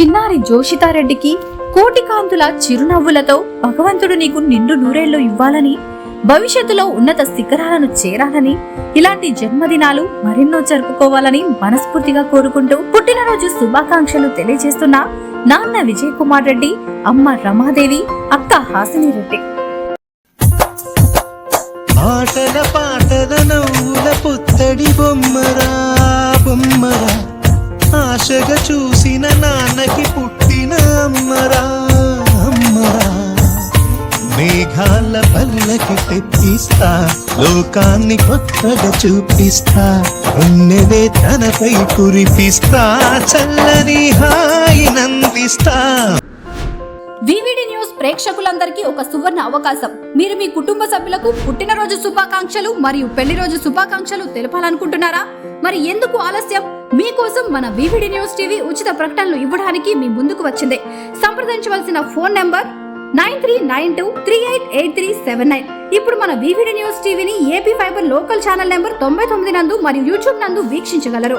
చిన్నారి జోషితారెడ్డికి కోటి కాంతుల చిరునవ్వులతో భగవంతుడు నీకు నిండు నూరేళ్లు ఇవ్వాలని, భవిష్యత్తులో ఉన్నత శిఖరాలను చేరాలని, ఇలాంటి జన్మదినాలు మరెన్నో జరుపుకోవాలని మనస్ఫూర్తిగా కోరుకుంటూ పుట్టినరోజు శుభాకాంక్షలు తెలియజేస్తున్న నాన్న విజయ్ కుమార్ రెడ్డి, అమ్మ రమాదేవి, అక్క హాసిని రెడ్డి. ఆటల పాటల నవ్వుల పుత్తడి బొమ్మరా బొమ్మరా, ఆశగా చూసిన నాన్నకి పుట్టిన అమ్మరా అమ్మరా. మేఘాల పల్లకి తెప్పిస్తా, లోకాన్ని కొత్తగా చూపిస్తా, ఉన్నదే తనపై కురిపిస్తా, చల్లని హాయినందిస్తా. వివిడి న్యూస్ ప్రేక్షకులందరికీ ఒక సువర్ణ అవకాశం. మీరు మీ కుటుంబ సభ్యులకు పుట్టినరోజు శుభాకాంక్షలు మరియు పెళ్లి రోజు శుభాకాంక్షలు తెలపాలనుకుంటున్నారా? మరి ఎందుకు ఆలస్యం? మీకోసం మన వివిడి న్యూస్ టీవీ ఉచిత ప్రకటనలు ఇవ్వడానికి మీ ముందుకు వచ్చింది. సంప్రదించవలసిన ఫోన్ నంబర్ 9392388379. ఇప్పుడు మన వివిడి న్యూస్ టీవీని AP fibre local channel number 99 నందు మరియు యూట్యూబ్ నందు వీక్షించగలరు.